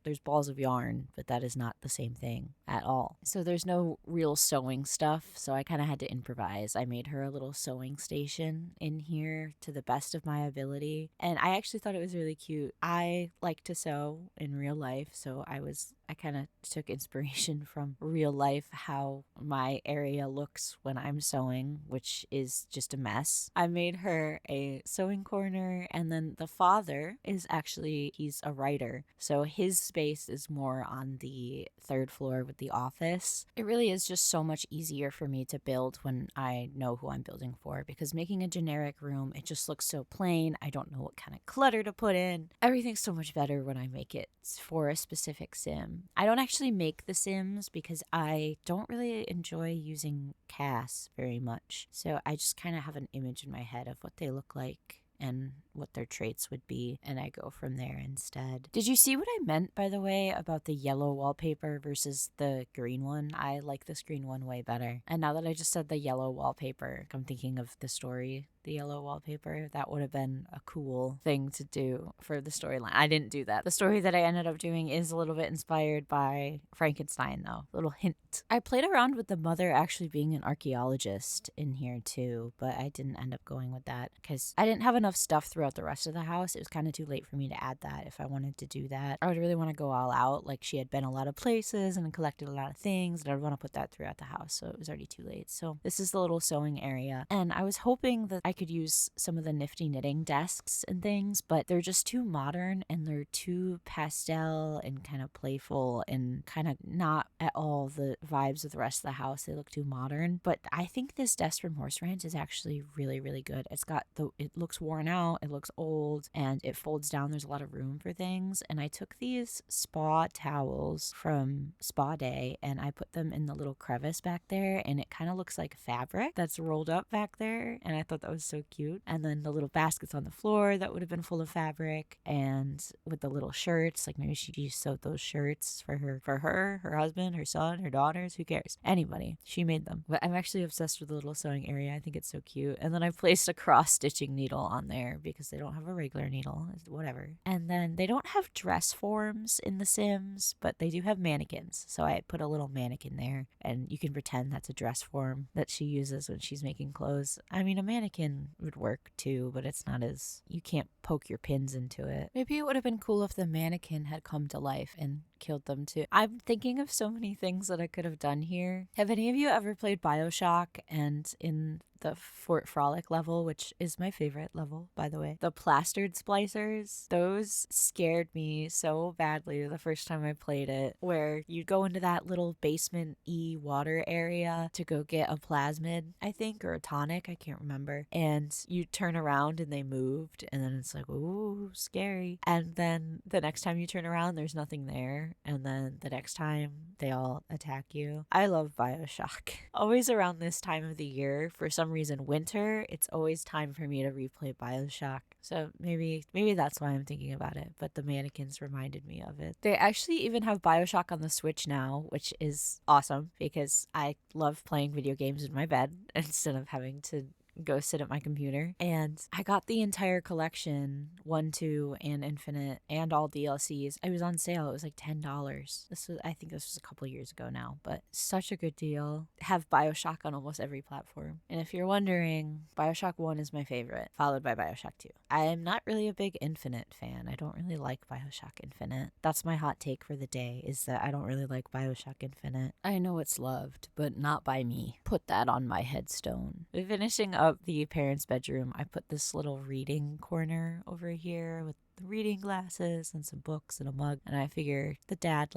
there's balls of yarn, but that is not the same thing at all. So there's no real sewing stuff, so I kind of had to improvise. I made her a little sewing station in here to the best of my ability, and I actually thought it was really cute. I like to sew in real life, so I kind of took inspiration from real life, how my area looks when I'm sewing, which is just a mess. I made her a sewing corner, and then the father he's a writer, so his space is more on the third floor with the office. It really is just so much easier for me to build when I know who I'm building for, because making a generic room, it just looks so plain. I don't know what kind of clutter to put in. Everything's so much better when I make it for a specific sim. I don't actually make the sims because I don't really enjoy using CAS very much. So I just kind of have an image in my head of what they look like and what their traits would be, and I go from there instead. Did you see what I meant, by the way, about the yellow wallpaper versus the green one? I like this green one way better. And now that I just said the yellow wallpaper, I'm thinking of the story. The yellow wallpaper, that would have been a cool thing to do for the storyline. I didn't do that. The story that I ended up doing is a little bit inspired by Frankenstein, though. Little hint. I played around with the mother actually being an archaeologist in here too, but I didn't end up going with that because I didn't have enough stuff throughout the rest of the house. It was kind of too late for me to add that if I wanted to do that. I would really want to go all out. Like, she had been a lot of places and collected a lot of things, and I would want to put that throughout the house, so it was already too late. So this is the little sewing area, and I was hoping that I could use some of the nifty knitting desks and things, but they're just too modern and they're too pastel and kind of playful and kind of not at all the vibes of the rest of the house. They look too modern, but I think this desk from Horse Ranch is actually really, really good. It looks worn out, it looks old, and it folds down. There's a lot of room for things, and I took these spa towels from Spa Day and I put them in the little crevice back there, and it kind of looks like fabric that's rolled up back there, and I thought that was so cute. And then the little baskets on the floor that would have been full of fabric, and with the little shirts, like maybe she sewed those shirts for her husband, her son, her daughters, who cares? Anybody. She made them. But I'm actually obsessed with the little sewing area. I think it's so cute. And then I placed a cross-stitching needle on there because they don't have a regular needle. Whatever. And then they don't have dress forms in The Sims, but they do have mannequins. So I put a little mannequin there, and you can pretend that's a dress form that she uses when she's making clothes. I mean, a mannequin would work too, but it's not as, you can't poke your pins into it. Maybe it would have been cool if the mannequin had come to life and killed them too. I'm thinking of so many things that I could have done here. Have any of you ever played BioShock? And in the Fort Frolic level, which is my favorite level, by the way, the plastered splicers, those scared me so badly the first time I played it, where you go into that little basement-y water area to go get a plasmid, I think, or a tonic, I can't remember, and you turn around and they moved, and then it's like, ooh, scary. And then the next time you turn around, there's nothing there, and then the next time they all attack you. I love BioShock. Always around this time of the year, for some reason, winter, it's always time for me to replay BioShock. So maybe that's why I'm thinking about it, but the mannequins reminded me of it. They actually even have BioShock on the Switch now, which is awesome because I love playing video games in my bed instead of having to go sit at my computer. And I got the entire collection, 1, 2, and Infinite, and all DLCs. It was on sale. It was like $10. I think this was a couple years ago now, but such a good deal. Have BioShock on almost every platform. And if you're wondering, BioShock 1 is my favorite, followed by BioShock 2. I am not really a big Infinite fan. I don't really like BioShock Infinite. That's my hot take for the day, is that I don't really like BioShock Infinite. I know it's loved, but not by me. Put that on my headstone. Finishing up the parents' bedroom, I put this little reading corner over here with the reading glasses and some books and a mug, and I figure the dad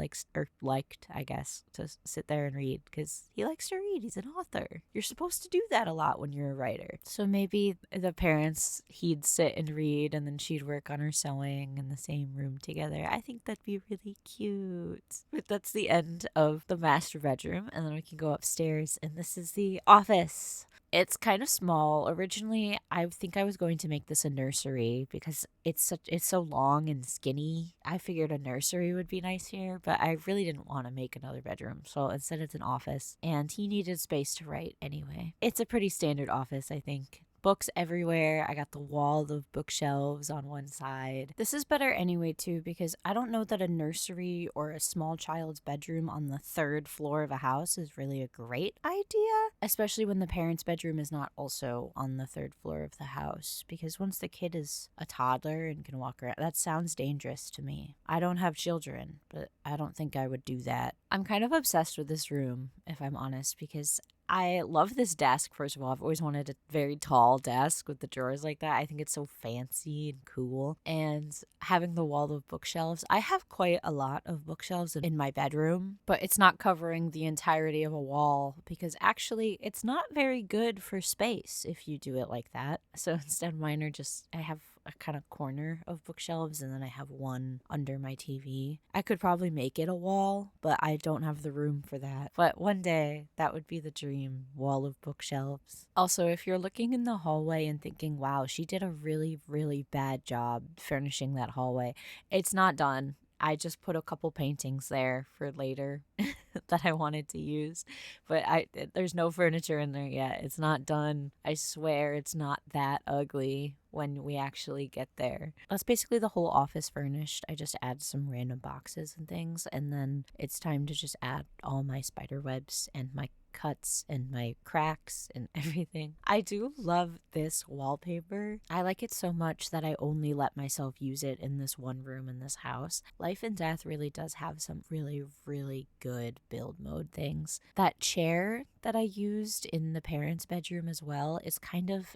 liked, I guess, to sit there and read because he likes to read. He's an author. You're supposed to do that a lot when you're a writer. So maybe the parents, he'd sit and read and then she'd work on her sewing in the same room together. I think that'd be really cute. But that's the end of the master bedroom, and then we can go upstairs, and this is the office. It's kind of small. Originally, I think I was going to make this a nursery because it's so long and skinny. I figured a nursery would be nice here, but I really didn't want to make another bedroom. So instead it's an office, and he needed space to write anyway. It's a pretty standard office, I think. Books everywhere. I got the wall of bookshelves on one side. This is better anyway, too, because I don't know that a nursery or a small child's bedroom on the 3rd floor of a house is really a great idea, especially when the parents' bedroom is not also on the 3rd floor of the house, because once the kid is a toddler and can walk around, that sounds dangerous to me. I don't have children, but I don't think I would do that. I'm kind of obsessed with this room, if I'm honest, because I love this desk, first of all. I've always wanted a very tall desk with the drawers like that. I think it's so fancy and cool. And having the wall of bookshelves. I have quite a lot of bookshelves in my bedroom, but it's not covering the entirety of a wall because actually it's not very good for space if you do it like that. So instead mine are just, I have a kind of corner of bookshelves and then I have one under my TV. I could probably make it a wall, but I don't have the room for that. But one day that would be the dream, wall of bookshelves. Also, if you're looking in the hallway and thinking, wow, she did a really, really bad job furnishing that hallway, it's not done. I just put a couple paintings there for later that I wanted to use, but there's no furniture in there yet. It's not done. I swear it's not that ugly when we actually get there. That's basically the whole office furnished. I just add some random boxes and things, and then it's time to just add all my spider webs and my cuts and my cracks and everything. I do love this wallpaper. I like it so much that I only let myself use it in this one room in this house. Life and Death really does have some really, really good build mode things. That chair that I used in the parents' bedroom as well is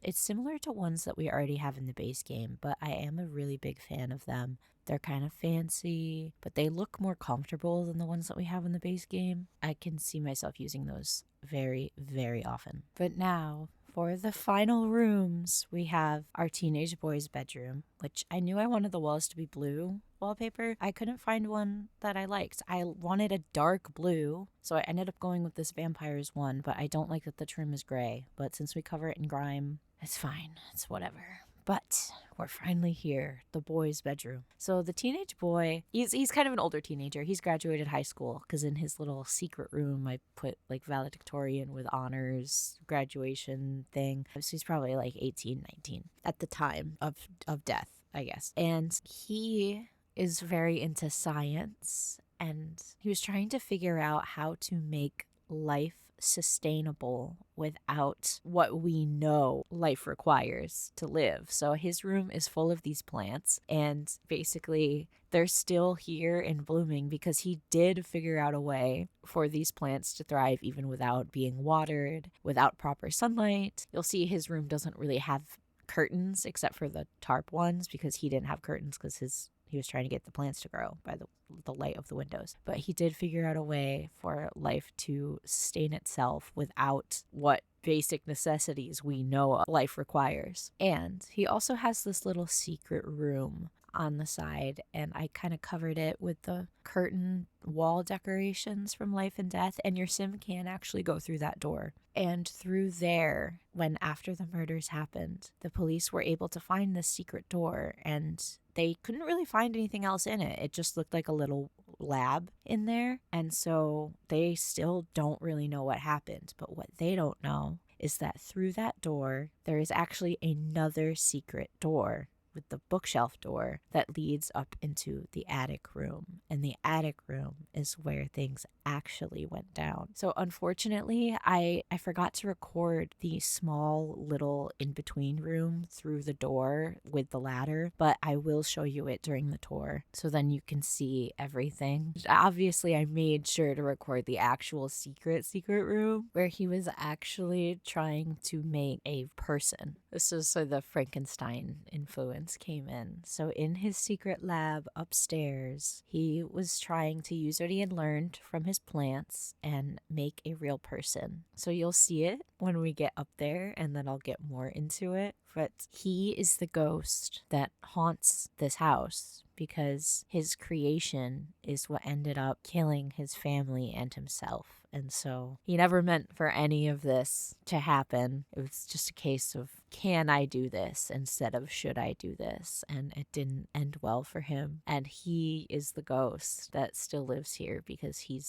it's similar to ones that we already have in the base game, but I am a really big fan of them. They're kind of fancy, but they look more comfortable than the ones that we have in the base game. I can see myself using those very, very often. But now, for the final rooms, we have our teenage boy's bedroom, which I knew I wanted the walls to be blue wallpaper. I couldn't find one that I liked. I wanted a dark blue, so I ended up going with this vampires one, but I don't like that the trim is gray. But since we cover it in grime, it's fine. It's whatever. But we're finally here, the boy's bedroom. So the teenage boy, he's kind of an older teenager. He's graduated high school because in his little secret room, I put like valedictorian with honors graduation thing. So he's probably like 18, 19 at the time of death, I guess. And he is very into science, and he was trying to figure out how to make life sustainable without what we know life requires to live. So his room is full of these plants, and basically they're still here and blooming because he did figure out a way for these plants to thrive even without being watered, without proper sunlight. You'll see his room doesn't really have curtains except for the tarp ones because he didn't have curtains because he was trying to get the plants to grow by the light of the windows. But he did figure out a way for life to sustain itself without what basic necessities we know life requires. And he also has this little secret room on the side, and I kind of covered it with the curtain wall decorations from Life and Death, and your sim can actually go through that door. And through there, when after the murders happened, the police were able to find this secret door, and they couldn't really find anything else in it. It just looked like a little lab in there, and so they still don't really know what happened. But what they don't know is that through that door, there is actually another secret door with the bookshelf door that leads up into the attic room. And the attic room is where things actually went down. So unfortunately, I forgot to record the small little in-between room through the door with the ladder, but I will show you it during the tour so then you can see everything. Obviously, I made sure to record the actual secret room where he was actually trying to make a person. This is so the Frankenstein influence came in. So in his secret lab upstairs, he was trying to use what he had learned from his plants and make a real person. So you'll see it when we get up there, and then I'll get more into it. But he is the ghost that haunts this house because his creation is what ended up killing his family and himself. And so he never meant for any of this to happen. It was just a case of, can I do this instead of should I do this? And it didn't end well for him. And he is the ghost that still lives here because he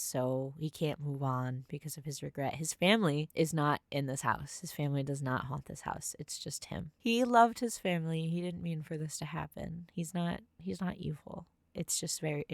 can't move on because of his regret. His family is not in this house. His family does not haunt this house. It's just him. He loved his family. He didn't mean for this to happen. He's not evil. It's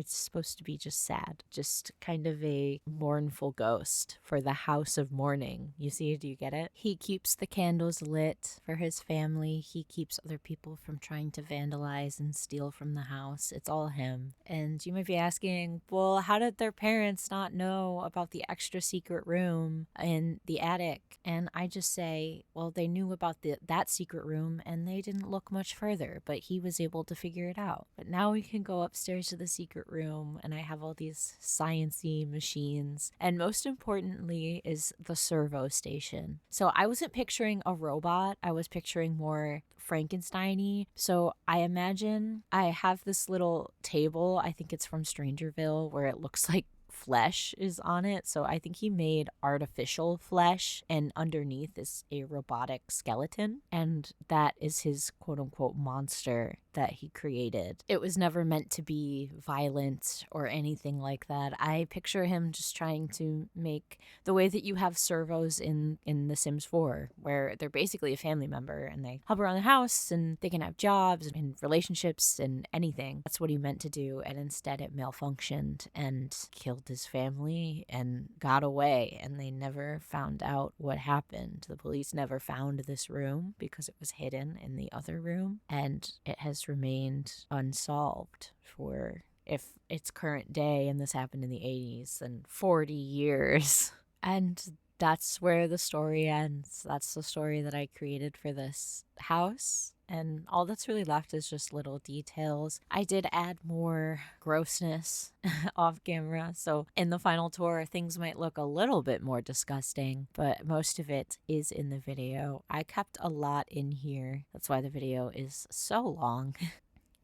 supposed to be just sad. Just kind of a mournful ghost for the house of mourning. You see, do you get it? He keeps the candles lit for his family. He keeps other people from trying to vandalize and steal from the house. It's all him. And you might be asking, well, how did their parents not know about the extra secret room in the attic? And I just say, well, they knew about that secret room and they didn't look much further, but he was able to figure it out. But now we can go upstairs to the secret room, and I have all these science-y machines, and most importantly is the servo station. So I wasn't picturing a robot, I was picturing more Frankenstein-y. So I imagine I have this little table, I think it's from Strangerville, where it looks like flesh is on it. So I think he made artificial flesh, and underneath is a robotic skeleton, and that is his quote-unquote monster that he created. It was never meant to be violent or anything like that. I picture him just trying to make the way that you have servos in The Sims 4, where they're basically a family member and they help around the house and they can have jobs and relationships and anything. That's what he meant to do, and instead it malfunctioned and killed his family and got away, and they never found out what happened. The police never found this room because it was hidden in the other room, and it has remained unsolved for, if it's current day and this happened in the 80s, then 40 years. And that's where the story ends. That's the story that I created for this house. And all that's really left is just little details. I did add more grossness off camera. So in the final tour, things might look a little bit more disgusting, but most of it is in the video. I kept a lot in here. That's why the video is so long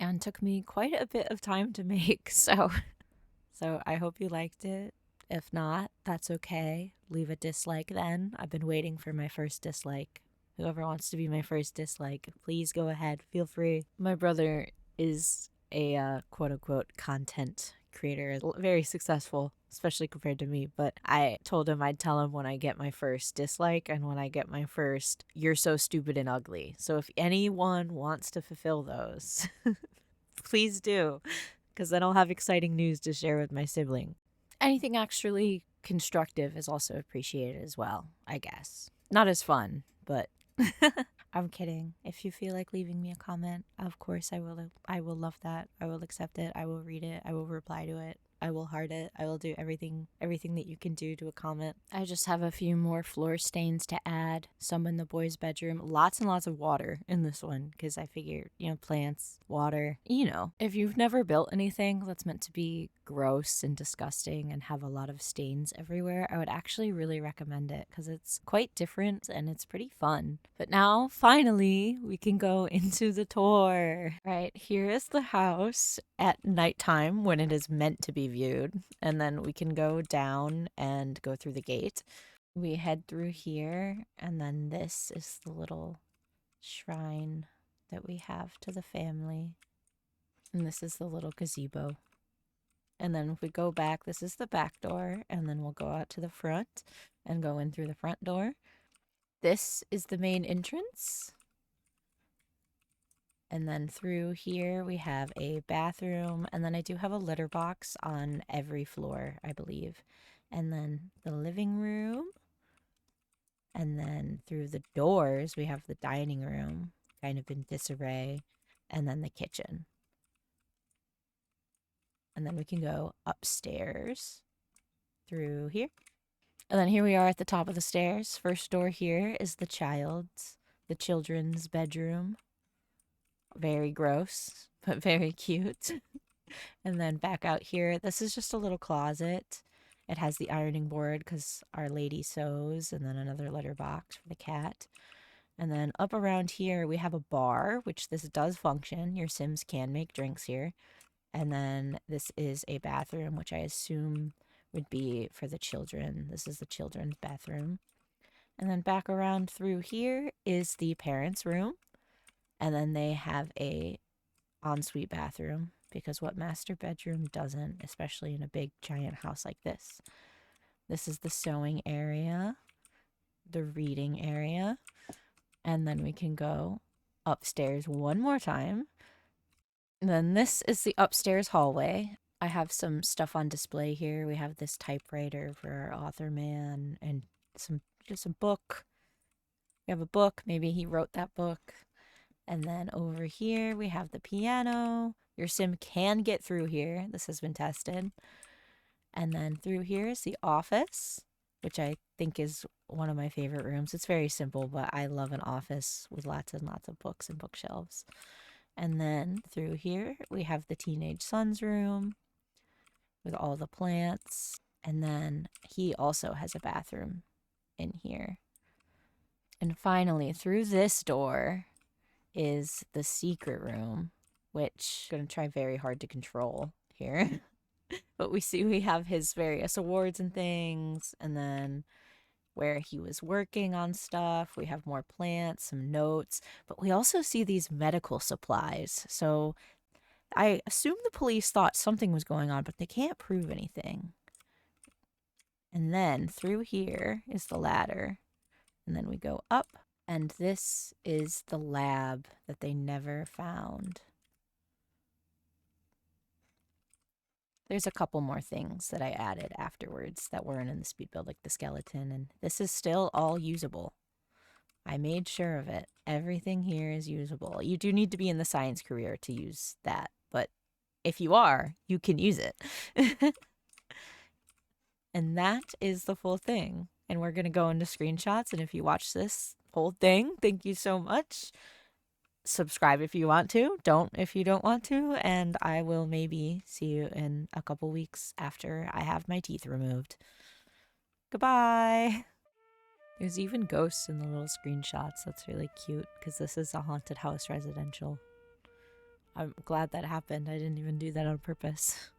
and took me quite a bit of time to make. So I hope you liked it. If not, that's okay. Leave a dislike then. I've been waiting for my first dislike. Whoever wants to be my first dislike, please go ahead. Feel free. My brother is a quote-unquote content creator. Very successful, especially compared to me. But I told him I'd tell him when I get my first dislike and when I get my first, you're so stupid and ugly. So if anyone wants to fulfill those, please do. Because then I'll have exciting news to share with my sibling. Anything actually constructive is also appreciated as well, I guess. Not as fun, but I'm kidding. If you feel like leaving me a comment, of course I will love that. I will accept it. I will read it. I will reply to it. I will heart it. I will do everything that you can do to a comment. I just have a few more floor stains to add. Some in the boys' bedroom. Lots and lots of water in this one because I figured, plants, water. If you've never built anything that's meant to be gross and disgusting and have a lot of stains everywhere, I would actually really recommend it because it's quite different and it's pretty fun. But now, finally, we can go into the tour. Right, here is the house at nighttime when it is meant to be viewed, and then we can go down and go through the gate. We head through here, and then this is the little shrine that we have to the family, and this is the little gazebo. And then if we go back, this is the back door, and then we'll go out to the front and go in through the front door. This is the main entrance. And then through here we have a bathroom, and then I do have a litter box on every floor, I believe. And then the living room. And then through the doors we have the dining room, kind of in disarray, and then the kitchen. And then we can go upstairs through here. And then here we are at the top of the stairs. First door here is the children's bedroom. Very gross, but very cute. And then back out here, this is just a little closet. It has the ironing board because Our Lady sews, and then another litter box for the cat. And then up around here, we have a bar, which this does function. Your Sims can make drinks here. And then this is a bathroom, which I assume would be for the children. This is the children's bathroom. And then back around through here is the parents' room. And then they have a ensuite bathroom, because what master bedroom doesn't, especially in a big giant house like this? This is the sewing area, the reading area, and then we can go upstairs one more time. And then this is the upstairs hallway. I have some stuff on display here. We have this typewriter for our author man, and just a book. We have a book. Maybe he wrote that book. And then over here we have the piano. Your Sim can get through here. This has been tested. And then through here is the office, which I think is one of my favorite rooms. It's very simple, but I love an office with lots and lots of books and bookshelves. And then through here we have the teenage son's room with all the plants. And then he also has a bathroom in here. And finally, through this door is the secret room, which I'm going to try very hard to control here. But we have his various awards and things, and then where he was working on stuff. We have more plants, some notes, but we also see these medical supplies. So I assume the police thought something was going on, but they can't prove anything. And then through here is the ladder, and then we go up. And this is the lab that they never found. There's a couple more things that I added afterwards that weren't in the speed build, like the skeleton, and this is still all usable. I made sure of it. Everything here is usable. You do need to be in the science career to use that, but if you are, you can use it. And that is the full thing. And we're going to go into screenshots, and if you watch this whole thing, thank you so much. Subscribe if you want to, don't if you don't want to, and I will maybe see you in a couple weeks after I have my teeth removed. Goodbye! There's even ghosts in the little screenshots. That's really cute, because this is a haunted house residential. I'm glad that happened. I didn't even do that on purpose.